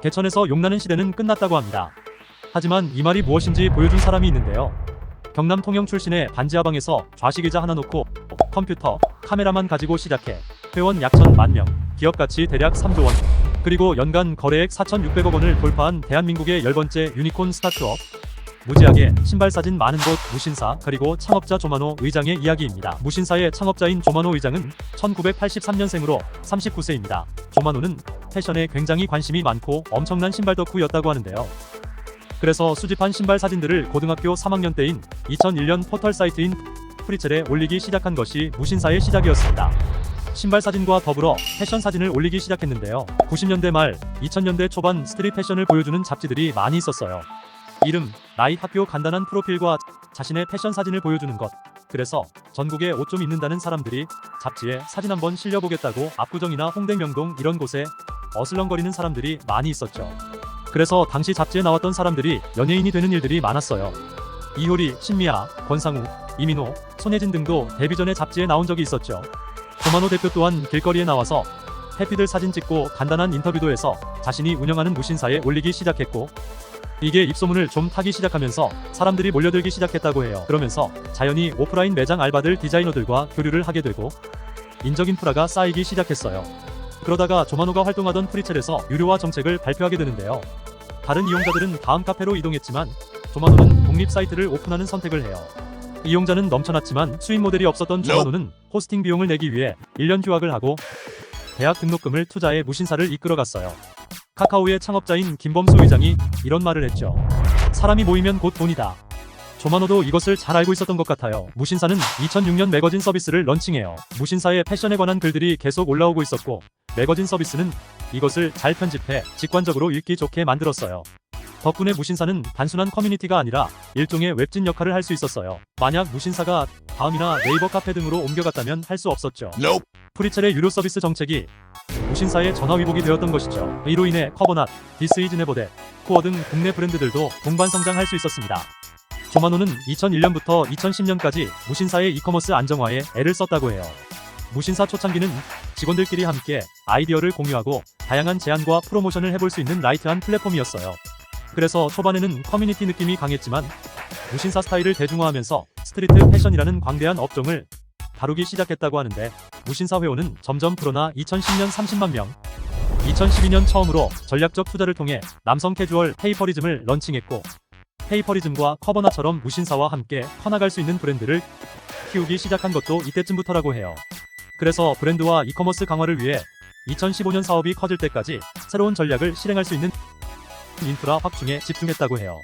개천에서 용나는 시대는 끝났다고 합니다. 하지만 이 말이 무엇인지 보여준 사람이 있는데요. 경남 통영 출신의 반지하방에서 좌식의자 하나 놓고 컴퓨터, 카메라만 가지고 시작해 회원 약 1,000만 명, 기업 가치 대략 3조 원, 그리고 연간 거래액 4,600억 원을 돌파한 대한민국의 10번째 유니콘 스타트업. 무지하게 신발 사진 많은 곳 무신사, 그리고 창업자 조만호 의장의 이야기입니다. 무신사의 창업자인 조만호 의장은 1983년생으로 39세입니다. 조만호는 패션에 굉장히 관심이 많고 엄청난 신발 덕후였다고 하는데요. 그래서 수집한 신발 사진들을 고등학교 3학년 때인 2001년 포털 사이트인 프리첼에 올리기 시작한 것이 무신사의 시작이었습니다. 신발 사진과 더불어 패션 사진을 올리기 시작했는데요. 90년대 말, 2000년대 초반 스트릿 패션을 보여주는 잡지들이 많이 있었어요. 이름, 나이, 학교, 간단한 프로필과 자신의 패션 사진을 보여주는 것. 그래서 전국에 옷 좀 입는다는 사람들이 잡지에 사진 한번 실려보겠다고 압구정이나 홍대, 명동 이런 곳에 어슬렁거리는 사람들이 많이 있었죠. 그래서 당시 잡지에 나왔던 사람들이 연예인이 되는 일들이 많았어요. 이효리, 신미아, 권상우, 이민호, 손예진 등도 데뷔 전에 잡지에 나온 적이 있었죠. 조만호 대표 또한 길거리에 나와서 해피들 사진 찍고 간단한 인터뷰도 해서 자신이 운영하는 무신사에 올리기 시작했고, 이게 입소문을 좀 타기 시작하면서 사람들이 몰려들기 시작했다고 해요. 그러면서 자연히 오프라인 매장 알바들, 디자이너들과 교류를 하게 되고 인적 인프라가 쌓이기 시작했어요. 그러다가 조만호가 활동하던 프리첼에서 유료화 정책을 발표하게 되는데요. 다른 이용자들은 다음 카페로 이동했지만 조만호는 독립 사이트를 오픈하는 선택을 해요. 이용자는 넘쳐났지만 수입 모델이 없었던 조만호는 호스팅 비용을 내기 위해 1년 휴학을 하고 대학 등록금을 투자해 무신사를 이끌어갔어요. 카카오의 창업자인 김범수 의장이 이런 말을 했죠. 사람이 모이면 곧 돈이다. 조만호도 이것을 잘 알고 있었던 것 같아요. 무신사는 2006년 매거진 서비스를 런칭해요. 무신사의 패션에 관한 글들이 계속 올라오고 있었고, 매거진 서비스는 이것을 잘 편집해 직관적으로 읽기 좋게 만들었어요. 덕분에 무신사는 단순한 커뮤니티가 아니라 일종의 웹진 역할을 할 수 있었어요. 만약 무신사가 다음이나 네이버 카페 등으로 옮겨갔다면 할 수 없었죠. 프리첼의 유료 서비스 정책이 무신사의 전화위복이 되었던 것이죠. 이로 인해 커버낫, 디스이즈네버데, 코어 등 국내 브랜드들도 동반 성장할 수 있었습니다. 조만호는 2001년부터 2010년까지 무신사의 이커머스 안정화에 애를 썼다고 해요. 무신사 초창기는 직원들끼리 함께 아이디어를 공유하고 다양한 제안과 프로모션을 해볼 수 있는 라이트한 플랫폼이었어요. 그래서 초반에는 커뮤니티 느낌이 강했지만 무신사 스타일을 대중화하면서 스트리트 패션이라는 광대한 업종을 다루기 시작했다고 하는데, 무신사 회원은 점점 불어나 2010년 30만 명, 2012년 처음으로 전략적 투자를 통해 남성 캐주얼 페이퍼리즘을 런칭했고, 페이퍼리즘과 커버나처럼 무신사와 함께 커나갈 수 있는 브랜드를 키우기 시작한 것도 이때쯤부터라고 해요. 그래서 브랜드와 이커머스 강화를 위해 2015년 사업이 커질 때까지 새로운 전략을 실행할 수 있는 인프라 확충에 집중했다고 해요.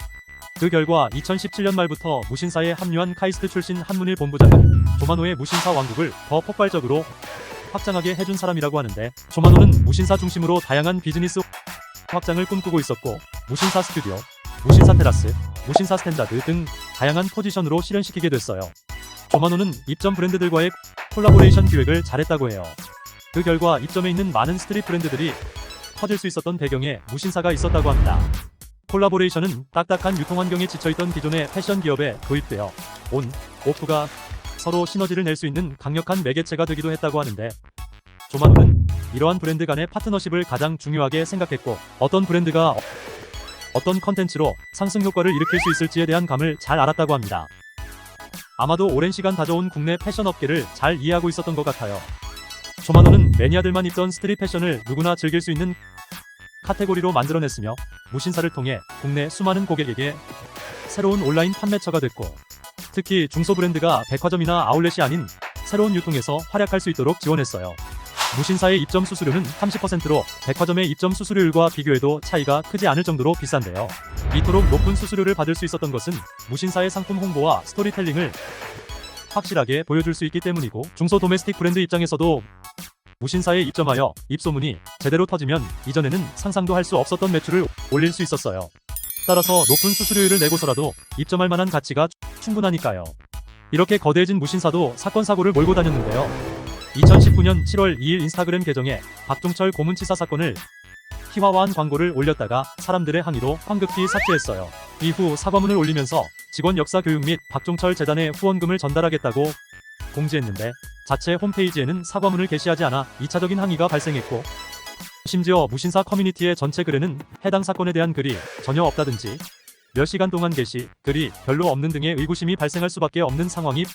그 결과 2017년 말부터 무신사에 합류한 카이스트 출신 한문일 본부장은 조만호의 무신사 왕국을 더 폭발적으로 확장하게 해준 사람이라고 하는데, 조만호는 무신사 중심으로 다양한 비즈니스 확장을 꿈꾸고 있었고, 무신사 스튜디오, 무신사 테라스, 무신사 스탠다드 등 다양한 포지션으로 실현시키게 됐어요. 조만호는 입점 브랜드들과의 콜라보레이션 기획을 잘했다고 해요. 그 결과 입점에 있는 많은 스트릿 브랜드들이 터질 수 있었던 배경에 무신사가 있었다고 합니다. 콜라보레이션은 딱딱한 유통환경에 지쳐있던 기존의 패션 기업에 도입되어 온, 오프가 서로 시너지를 낼 수 있는 강력한 매개체가 되기도 했다고 하는데, 조만호는 이러한 브랜드 간의 파트너십을 가장 중요하게 생각했고, 어떤 브랜드가 어떤 컨텐츠로 상승 효과를 일으킬 수 있을지에 대한 감을 잘 알았다고 합니다. 아마도 오랜 시간 다져온 국내 패션 업계를 잘 이해하고 있었던 것 같아요. 조만호는 매니아들만 입던 스트릿 패션을 누구나 즐길 수 있는 카테고리로 만들어냈으며, 무신사를 통해 국내 수많은 고객에게 새로운 온라인 판매처가 됐고, 특히 중소 브랜드가 백화점이나 아울렛이 아닌 새로운 유통에서 활약할 수 있도록 지원했어요. 무신사의 입점 수수료는 30%로 백화점의 입점 수수료율과 비교해도 차이가 크지 않을 정도로 비싼데요. 이토록 높은 수수료를 받을 수 있었던 것은 무신사의 상품 홍보와 스토리텔링을 확실하게 보여줄 수 있기 때문이고, 중소 도메스틱 브랜드 입장에서도 무신사에 입점하여 입소문이 제대로 터지면 이전에는 상상도 할 수 없었던 매출을 올릴 수 있었어요. 따라서 높은 수수료율을 내고서라도 입점할 만한 가치가 충분하니까요. 이렇게 거대해진 무신사도 사건 사고를 몰고 다녔는데요. 2019년 7월 2일 인스타그램 계정에 박종철 고문치사 사건을 희화화한 광고를 올렸다가 사람들의 항의로 황급히 삭제했어요. 이후 사과문을 올리면서 직원 역사 교육 및 박종철 재단에 후원금을 전달하겠다고 공지했는데, 자체 홈페이지에는 사과문을 게시하지 않아 2차적인 항의가 발생했고, 심지어 무신사 커뮤니티의 전체 글에는 해당 사건에 대한 글이 전혀 없다든지 몇 시간 동안 게시 글이 별로 없는 등의 의구심이 발생할 수밖에 없는 상황이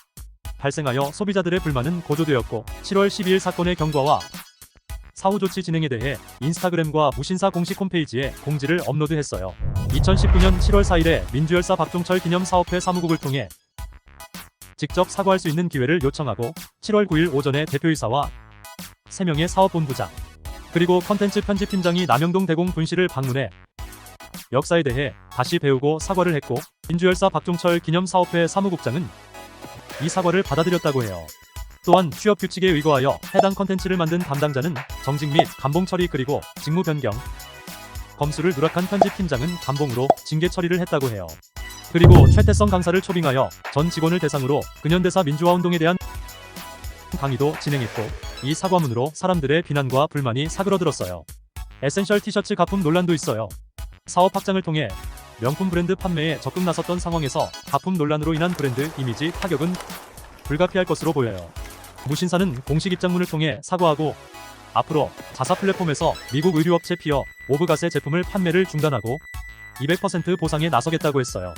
발생하여 소비자들의 불만은 고조되었고 7월 12일 사건의 경과와 사후 조치 진행에 대해 인스타그램과 무신사 공식 홈페이지에 공지를 업로드했어요. 2019년 7월 4일에 민주열사 박종철 기념사업회 사무국을 통해 직접 사과할 수 있는 기회를 요청하고 7월 9일 오전에 대표이사와 3명의 사업본부장 그리고 컨텐츠 편집팀장이 남영동 대공 분실을 방문해 역사에 대해 다시 배우고 사과를 했고 민주열사 박종철 기념사업회 사무국장은 이 사과를 받아들였다고 해요. 또한 취업 규칙에 의거하여 해당 컨텐츠를 만든 담당자는 정직 및 감봉 처리 그리고 직무 변경, 검수를 누락한 편집팀장은 감봉으로 징계 처리를 했다고 해요. 그리고 최태성 강사를 초빙하여 전 직원을 대상으로 근현대사 민주화운동에 대한 강의도 진행했고 이 사과문으로 사람들의 비난과 불만이 사그러들었어요. 에센셜 티셔츠 가품 논란도 있어요. 사업 확장을 통해 명품 브랜드 판매에 적극 나섰던 상황에서 가품 논란으로 인한 브랜드 이미지 타격은 불가피할 것으로 보여요. 무신사는 공식 입장문을 통해 사과하고 앞으로 자사 플랫폼에서 미국 의류업체 피어 오브갓의 제품을 판매를 중단하고 200% 보상에 나서겠다고 했어요.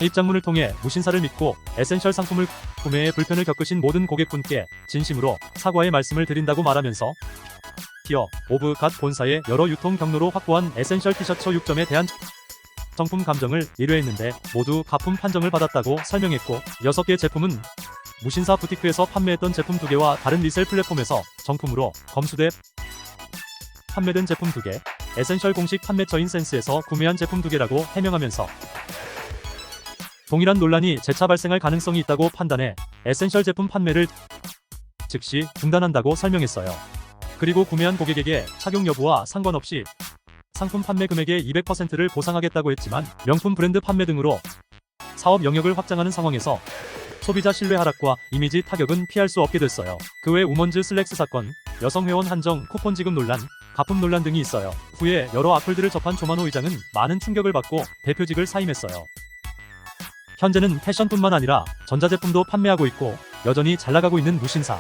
입장문을 통해 무신사를 믿고 에센셜 상품을 구매에 불편을 겪으신 모든 고객분께 진심으로 사과의 말씀을 드린다고 말하면서 피어 오브갓 본사의 여러 유통 경로로 확보한 에센셜 티셔츠 6점에 대한 정품 감정을 의뢰했는데 모두 가품 판정을 받았다고 설명했고 6개 제품은 무신사 부티크에서 판매했던 제품 2개와 다른 리셀 플랫폼에서 정품으로 검수돼 판매된 제품 2개, 에센셜 공식 판매처인 센스에서 구매한 제품 2개라고 해명하면서 동일한 논란이 재차 발생할 가능성이 있다고 판단해 에센셜 제품 판매를 즉시 중단한다고 설명했어요. 그리고 구매한 고객에게 착용 여부와 상관없이 상품 판매 금액의 200%를 보상하겠다고 했지만 명품 브랜드 판매 등으로 사업 영역을 확장하는 상황에서 소비자 신뢰 하락과 이미지 타격은 피할 수 없게 됐어요. 그 외 우먼즈 슬랙스 사건, 여성회원 한정 쿠폰 지급 논란, 가품 논란 등이 있어요. 후에 여러 악플들을 접한 조만호 의장은 많은 충격을 받고 대표직을 사임했어요. 현재는 패션뿐만 아니라 전자제품도 판매하고 있고 여전히 잘 나가고 있는 무신사.